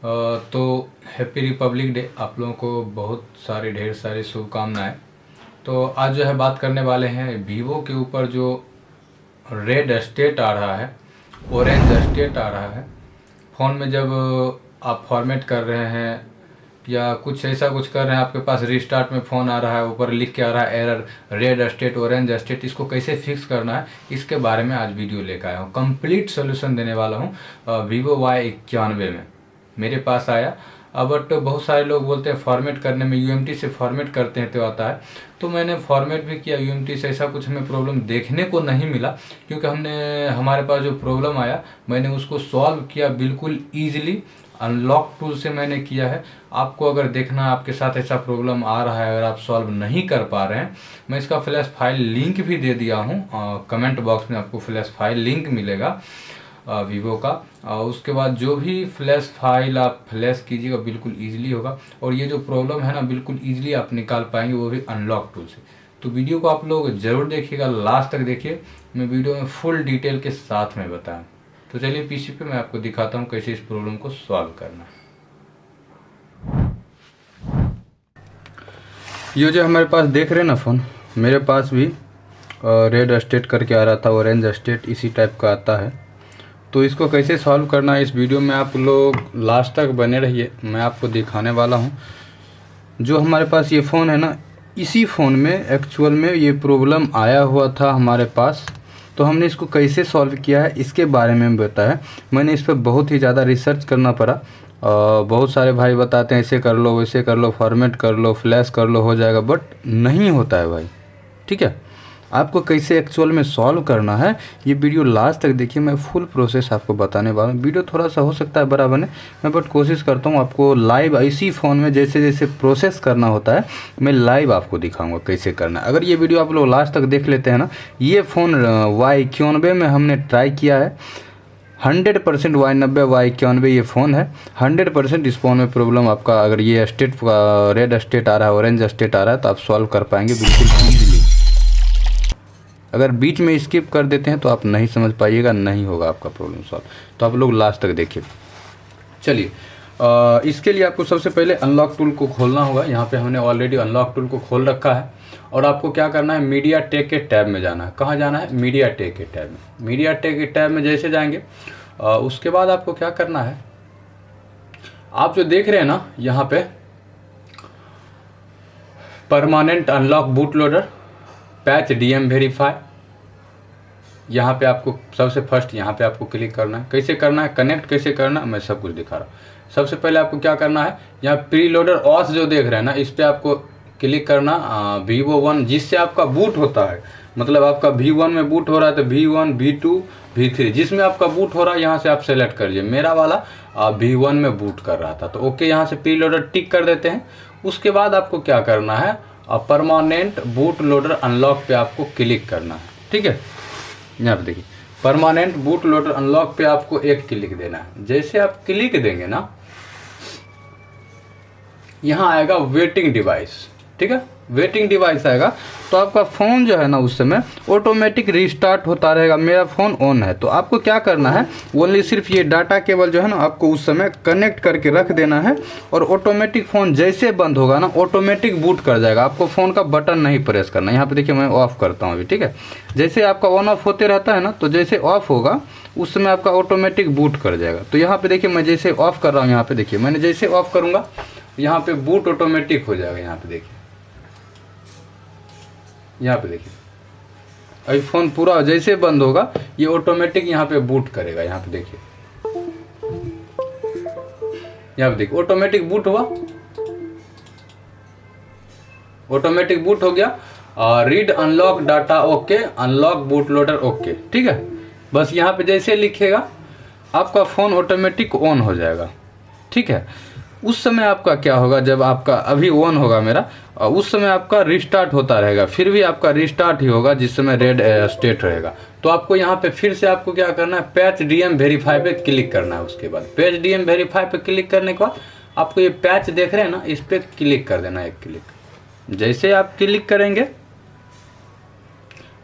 तो happy Republic day. आप लोगों को बहुत सारी ढेर सारी शुभकामनाएं। तो आज जो है बात करने वाले हैं वीवो के ऊपर जो रेड स्टेट आ रहा है, ऑरेंज स्टेट आ रहा है फ़ोन में। जब आप फॉर्मेट कर रहे हैं या कुछ ऐसा कुछ कर रहे हैं, आपके पास रिस्टार्ट में फ़ोन आ रहा है, ऊपर लिख के आ रहा है error, red state orange state, इसको कैसे फिक्स करना है इसके बारे में आज वीडियो लेकर आया हूँ। कंप्लीट सोल्यूशन देने वाला हूँ वीवो Y91 में मेरे पास आया। बट बहुत सारे लोग बोलते हैं फॉर्मेट करने में UMT से फॉर्मेट करते हैं तो आता है। तो मैंने फॉर्मेट भी किया UMT से, ऐसा कुछ हमें प्रॉब्लम देखने को नहीं मिला, क्योंकि हमारे पास जो प्रॉब्लम आया मैंने उसको सॉल्व किया बिल्कुल ईजिली। अनलॉक टूल से मैंने किया है। आपको अगर देखना आपके साथ ऐसा प्रॉब्लम आ रहा है, अगर आप सॉल्व नहीं कर पा रहे हैं, मैं इसका फ्लैश फाइल लिंक भी दे दिया हूँ। कमेंट बॉक्स में आपको फ्लैश फाइल लिंक मिलेगा वीवो का। उसके बाद जो भी फ्लैश फाइल आप फ्लैश कीजिएगा बिल्कुल ईजिली होगा, और ये जो प्रॉब्लम है ना बिल्कुल ईजिली आप निकाल पाएंगे, वो भी अनलॉक टूल से। तो वीडियो को आप लोग ज़रूर देखिएगा, लास्ट तक देखिए, मैं वीडियो में फुल डिटेल के साथ में बताऊँ। तो चलिए पीसी पे मैं आपको दिखाता हूँ कैसे इस प्रॉब्लम को सॉल्व करना है। ये जो हमारे पास देख रहे हैं ना फ़ोन, मेरे पास भी रेड स्टेट करके आ रहा था, ऑरेंज स्टेट इसी टाइप का आता है। तो इसको कैसे सॉल्व करना है इस वीडियो में आप लोग लास्ट तक बने रहिए, मैं आपको दिखाने वाला हूँ। जो हमारे पास ये फ़ोन है ना, इसी फ़ोन में एक्चुअल में ये प्रॉब्लम आया हुआ था हमारे पास। तो हमने इसको कैसे सॉल्व किया है इसके बारे में बताया। मैंने इस पर बहुत ही ज़्यादा रिसर्च करना पड़ा। बहुत सारे भाई बताते हैं ऐसे कर लो, वैसे कर लो, फॉर्मेट कर लो, फ्लैश कर लो, हो जाएगा, बट नहीं होता है भाई। ठीक है, आपको कैसे एक्चुअल में सॉल्व करना है ये वीडियो लास्ट तक देखिए, मैं फुल प्रोसेस आपको बताने वाला हूँ। वीडियो थोड़ा सा हो सकता है बराबर नहीं, मैं बट कोशिश करता हूँ आपको लाइव इसी फ़ोन में जैसे जैसे प्रोसेस करना होता है मैं लाइव आपको दिखाऊंगा कैसे करना है। अगर ये वीडियो आप लोग लास्ट तक देख लेते हैं ना, ये फ़ोन Y91 में हमने ट्राई किया है। 100% Y91 ये फ़ोन है। 100% इस फ़ोन में प्रॉब्लम आपका, अगर ये स्टेट रेड स्टेट आ रहा है, ऑरेंज स्टेट आ रहा है, तो आप सॉल्व कर पाएंगे बिल्कुल ईजिली। अगर बीच में स्किप कर देते हैं तो आप नहीं समझ पाइएगा, नहीं होगा आपका प्रॉब्लम सॉल्व। तो आप लोग लास्ट तक देखिए। चलिए, इसके लिए आपको सबसे पहले अनलॉक टूल को खोलना होगा। यहाँ पे हमने ऑलरेडी अनलॉक टूल को खोल रखा है, और आपको क्या करना है, मीडिया टेक के टैब में जाना है। कहाँ जाना है? मीडिया टेक के टैब में। मीडिया टेक के टैब में जैसे जाएंगे, उसके बाद आपको क्या करना है, आप जो देख रहे हैं ना यहाँ पे permanent unlock boot loader patch DM verify, यहाँ पे आपको सबसे फर्स्ट यहाँ पे आपको क्लिक करना है। कैसे करना है, कनेक्ट कैसे करना है, मैं सब कुछ दिखा रहा हूँ। सबसे पहले आपको क्या करना है, यहाँ प्री लोडर ऑस जो देख रहे हैं ना, इस पे आपको क्लिक करना। Vivo One जिससे आपका बूट होता है, मतलब आपका V1 में बूट हो रहा है तो V1, V2, V3 जिसमें आपका बूट हो रहा है यहाँ से आप सेलेक्ट करिए। मेरा वाला V1 में बूट कर रहा था, तो ओके यहाँ से प्री लोडर टिक कर देते हैं। उसके बाद आपको क्या करना है, परमानेंट बूट लोडर अनलॉक पे आपको क्लिक करना है। ठीक है, यहाँ पे देखिए परमानेंट बूट लोडर अनलॉक पे आपको एक क्लिक देना है। जैसे आप क्लिक देंगे ना, यहाँ आएगा वेटिंग डिवाइस। ठीक है, वेटिंग डिवाइस आएगा तो आपका फ़ोन जो है ना उस समय ऑटोमेटिक रिस्टार्ट होता रहेगा। मेरा फ़ोन ऑन है, तो आपको क्या करना है, ओनली सिर्फ ये डाटा केबल जो है ना आपको उस समय कनेक्ट करके रख देना है, और ऑटोमेटिक फ़ोन जैसे बंद होगा ना ऑटोमेटिक बूट कर जाएगा। आपको फ़ोन का बटन नहीं प्रेस करना। यहाँ पे देखिए मैं ऑफ़ करता हूँ अभी। ठीक है, जैसे आपका ऑन ऑफ होते रहता है ना, तो जैसे ऑफ होगा उस समय आपका ऑटोमेटिक बूट कर जाएगा। तो यहाँ पे देखिए मैं जैसे ऑफ़ कर रहा हूँ, यहाँ पे देखिए मैंने जैसे ऑफ़ करूँगा यहाँ पे बूट ऑटोमेटिक हो जाएगा। यहाँ पे देखिए, यहाँ पे देखिए अभी फ़ोन पूरा जैसे बंद होगा ये ऑटोमेटिक यहाँ पे बूट करेगा। यहाँ पे देखिए, यहाँ पे देखिए ऑटोमेटिक बूट हुआ, ऑटोमेटिक बूट हो गया। Read unlock data okay, unlock boot loader okay. ठीक है, बस यहाँ पे जैसे लिखेगा आपका फ़ोन ऑटोमेटिक ऑन हो जाएगा। ठीक है, उस समय आपका क्या होगा, जब आपका अभी ऑन होगा मेरा, उस समय आपका रिस्टार्ट होता रहेगा, फिर भी आपका रिस्टार्ट ही होगा जिस समय रेड स्टेट रहेगा। तो आपको यहाँ पे फिर से आपको क्या करना है, पैच DM वेरीफाई पे क्लिक करना है। उसके बाद पैच DM वेरीफाई पे क्लिक करने के बाद आपको ये पैच देख रहे हैं ना, इस पर क्लिक कर देना, एक क्लिक। जैसे आप क्लिक करेंगे,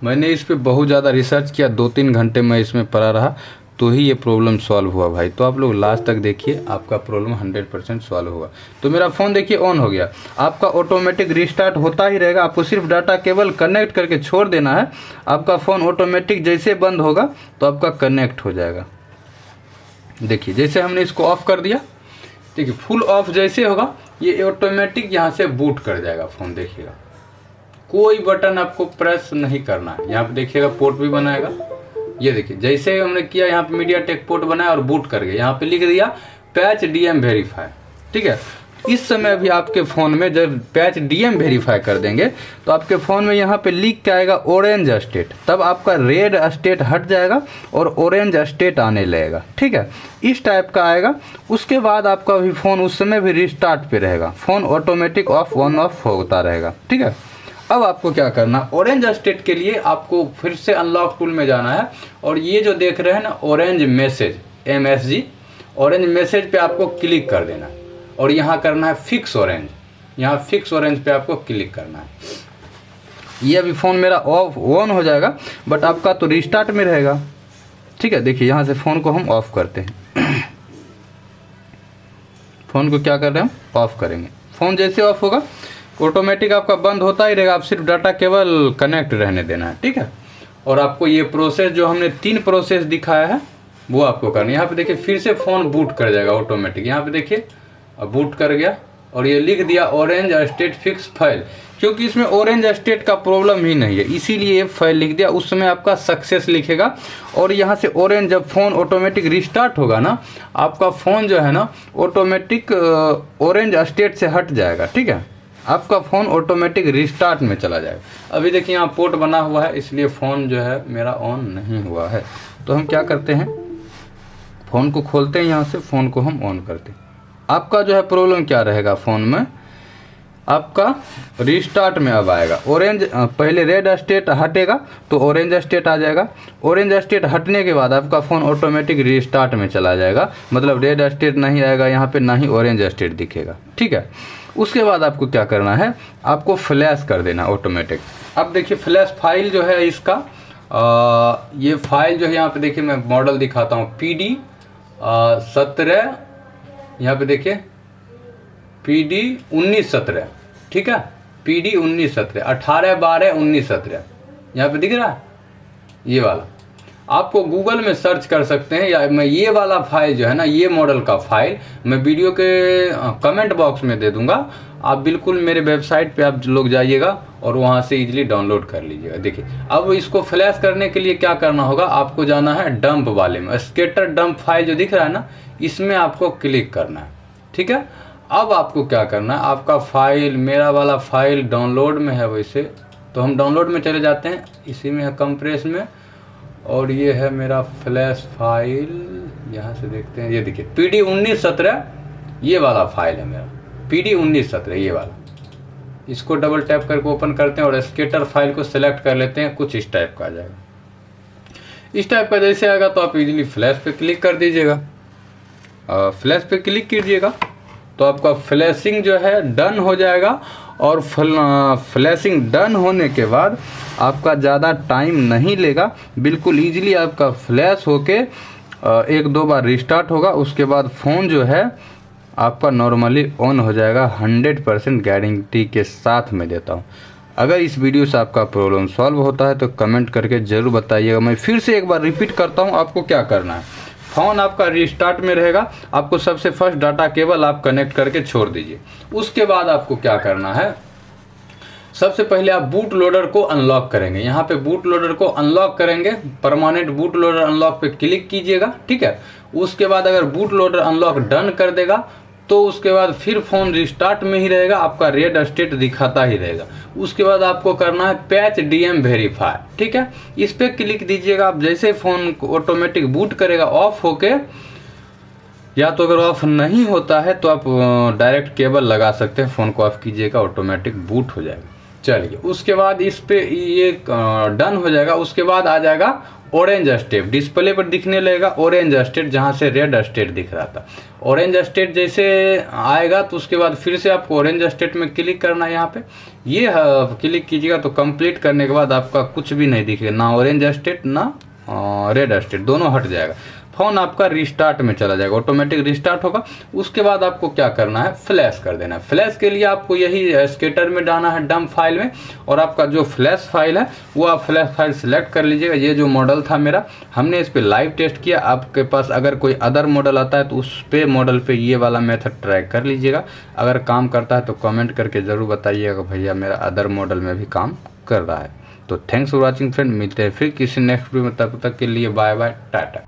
मैंने इस पर बहुत ज़्यादा रिसर्च किया, 2-3 घंटे मैं इसमें पड़ा रहा, तो ही ये प्रॉब्लम सॉल्व हुआ भाई। तो आप लोग लास्ट तक देखिए, आपका प्रॉब्लम 100% सॉल्व होगा। तो मेरा फ़ोन देखिए ऑन हो गया, आपका ऑटोमेटिक रिस्टार्ट होता ही रहेगा। आपको सिर्फ डाटा केबल कनेक्ट करके छोड़ देना है, आपका फ़ोन ऑटोमेटिक जैसे बंद होगा तो आपका कनेक्ट हो जाएगा। देखिए जैसे हमने इसको ऑफ़ कर दिया, देखिए फुल ऑफ जैसे होगा ये ऑटोमेटिक यहाँ से बूट कर जाएगा फ़ोन। देखिएगा कोई बटन आपको प्रेस नहीं करना है। यहाँ पे देखिएगा पोर्ट भी बनाएगा, ये देखिए जैसे हमने किया यहाँ पे मीडियाटेक पोर्ट बनाया और बूट कर गया। यहाँ पे लिख दिया पैच डीएम वेरीफाई, ठीक है। इस समय अभी आपके फ़ोन में जब पैच डीएम वेरीफाई कर देंगे तो आपके फ़ोन में यहाँ पे लिख के आएगा ऑरेंज स्टेट, तब आपका रेड स्टेट हट जाएगा और ऑरेंज स्टेट आने लगेगा, ठीक है। इस टाइप का आएगा। उसके बाद आपका भी फ़ोन उस समय भी रिस्टार्ट पे रहेगा, phone automatic of on off होता रहेगा, ठीक है। अब आपको क्या करना, ऑरेंज स्टेट के लिए आपको फिर से अनलॉक टूल में जाना है और ये जो देख रहे हैं ना orange message MSG, orange message पे आपको क्लिक कर देना है और यहाँ करना है फिक्स ऑरेंज। यहाँ फिक्स ऑरेंज पे आपको क्लिक करना है। ये अभी फ़ोन मेरा ऑफ ऑन हो जाएगा, बट आपका तो रिस्टार्ट में रहेगा, ठीक है। देखिए यहाँ से फ़ोन को हम ऑफ़ करते हैं। फ़ोन को क्या कर रहे हैं हम ऑफ़ करेंगे। फ़ोन जैसे ऑफ होगा ऑटोमेटिक आपका बंद होता ही रहेगा, आप सिर्फ डाटा केवल कनेक्ट रहने देना है, ठीक है। और आपको ये प्रोसेस जो हमने 3 प्रोसेस दिखाया है वो आपको करना है। यहाँ पे देखिए फिर से फ़ोन बूट कर जाएगा ऑटोमेटिक। यहाँ पे देखिए अब बूट कर गया और ये लिख दिया ऑरेंज स्टेट फिक्स फाइल, क्योंकि इसमें ऑरेंज स्टेट का प्रॉब्लम ही नहीं है इसीलिए ये फाइल लिख दिया। उस समय आपका सक्सेस लिखेगा और यहाँ से ऑरेंज, जब फ़ोन ऑटोमेटिक रिस्टार्ट होगा ना आपका फ़ोन जो है ना ऑटोमेटिक ऑरेंज स्टेट से हट जाएगा, ठीक है। आपका फ़ोन ऑटोमेटिक रिस्टार्ट में चला जाएगा। अभी देखिए यहाँ पोर्ट बना हुआ है इसलिए फ़ोन जो है मेरा ऑन नहीं हुआ है। तो हम क्या करते हैं, फ़ोन को खोलते हैं, यहाँ से फ़ोन को हम ऑन करते हैं। आपका जो है प्रॉब्लम क्या रहेगा फ़ोन में, आपका रिस्टार्ट में अब आएगा ऑरेंज, पहले रेड स्टेट हटेगा तो ऑरेंज स्टेट आ जाएगा। ऑरेंज स्टेट हटने के बाद आपका फ़ोन ऑटोमेटिक रिस्टार्ट में चला जाएगा, मतलब रेड स्टेट नहीं आएगा यहाँ पे, ना ही ऑरेंज स्टेट दिखेगा, ठीक है। उसके बाद आपको क्या करना है, आपको फ्लैश कर देना ऑटोमेटिक। अब देखिए फ्लैश फाइल जो है इसका, ये फाइल जो है यहाँ पे देखिए मैं मॉडल दिखाता हूँ PD 17, यहाँ पे देखिए PD 1917, ठीक है। PD 1917 18/12/1917 यहाँ पे दिख रहा है ये वाला। आपको गूगल में सर्च कर सकते हैं, या मैं ये वाला फाइल जो है ना ये मॉडल का फाइल मैं वीडियो के कमेंट बॉक्स में दे दूंगा। आप बिल्कुल मेरे वेबसाइट पे आप लोग जाइएगा और वहाँ से इजीली डाउनलोड कर लीजिएगा। देखिए अब इसको फ्लैश करने के लिए क्या करना होगा, आपको जाना है डंप वाले में, स्केटर डंप फाइल जो दिख रहा है ना इसमें आपको क्लिक करना है, ठीक है। अब आपको क्या करना है, आपका फाइल, मेरा वाला फाइल डाउनलोड में है वैसे तो हम डाउनलोड में चले जाते हैं, इसी में है कंप्रेस में, और ये है मेरा फ्लैश फाइल। यहाँ से देखते हैं, ये देखिए PD 1917 ये वाला फाइल है मेरा, PD 1917 ये वाला। इसको डबल टैप करके ओपन करते हैं और स्केटर फाइल को सिलेक्ट कर लेते हैं, कुछ इस टाइप का आ जाएगा। इस टाइप का जैसे आएगा तो आप इजीली फ्लैश पे क्लिक कर दीजिएगा। फ्लैश पे क्लिक कीजिएगा तो आपका फ्लैशिंग जो है डन हो जाएगा। और फ्लैशिंग डन होने के बाद आपका ज़्यादा टाइम नहीं लेगा, बिल्कुल ईजिली आपका फ्लैश होके 1-2 बार रिस्टार्ट होगा। उसके बाद फ़ोन जो है आपका नॉर्मली ऑन हो जाएगा, 100% गारंटी के साथ मैं देता हूँ। अगर इस वीडियो से आपका प्रॉब्लम सॉल्व होता है तो कमेंट करके ज़रूर बताइएगा। मैं फिर से एक बार रिपीट करता हूँ, आपको क्या करना है, फ़ोन आपका रिस्टार्ट में रहेगा, आपको सबसे फर्स्ट डाटा केबल आप कनेक्ट करके छोड़ दीजिए। उसके बाद आपको क्या करना है, सबसे पहले आप बूट लोडर को अनलॉक करेंगे। यहाँ पे बूट लोडर को अनलॉक करेंगे, परमानेंट बूट लोडर अनलॉक पे क्लिक कीजिएगा, ठीक है। उसके बाद अगर बूट लोडर अनलॉक डन कर देगा तो उसके बाद फिर फ़ोन रिस्टार्ट में ही रहेगा, आपका रेड स्टेट दिखाता ही रहेगा। उसके बाद आपको करना है पैच डीएम वेरीफाई, ठीक है। इस पर क्लिक दीजिएगा। आप जैसे फ़ोन ऑटोमेटिक बूट करेगा ऑफ होके, या तो अगर ऑफ नहीं होता है तो आप डायरेक्ट केबल लगा सकते हैं, फ़ोन को ऑफ कीजिएगा, ऑटोमेटिक बूट हो जाएगा। चलिए उसके बाद इस पे ये डन हो जाएगा। उसके बाद आ जाएगा ऑरेंज स्टेट, डिस्प्ले पर दिखने लगेगा ऑरेंज स्टेट, जहाँ से रेड स्टेट दिख रहा था। ऑरेंज स्टेट जैसे आएगा तो उसके बाद फिर से आपको ऑरेंज स्टेट में क्लिक करना है। यहाँ पे ये क्लिक कीजिएगा तो कंप्लीट करने के बाद आपका कुछ भी नहीं दिखेगा, ना ऑरेंज स्टेट ना रेड स्टेट, दोनों हट जाएगा। फ़ोन आपका रिस्टार्ट में चला जाएगा, ऑटोमेटिक रिस्टार्ट होगा। उसके बाद आपको क्या करना है, फ्लैश कर देना है। फ्लैश के लिए आपको यही स्केटर में डालना है, डंप फाइल में, और आपका जो फ्लैश फाइल है वो आप फ्लैश फाइल सेलेक्ट कर लीजिएगा। ये जो मॉडल था मेरा, हमने इस पर लाइव टेस्ट किया। आपके पास अगर कोई अदर मॉडल आता है तो उस पे मॉडल पे ये वाला मेथड ट्राई कर लीजिएगा। अगर काम करता है तो कमेंट करके ज़रूर बताइएगा भैया मेरा अदर मॉडल में भी काम कर रहा है। तो थैंक्स फॉर वॉचिंग फ्रेंड, मिलते हैं फिर किसी नेक्स्ट वीडियो में, तब तक के लिए बाय बाय, टाटा।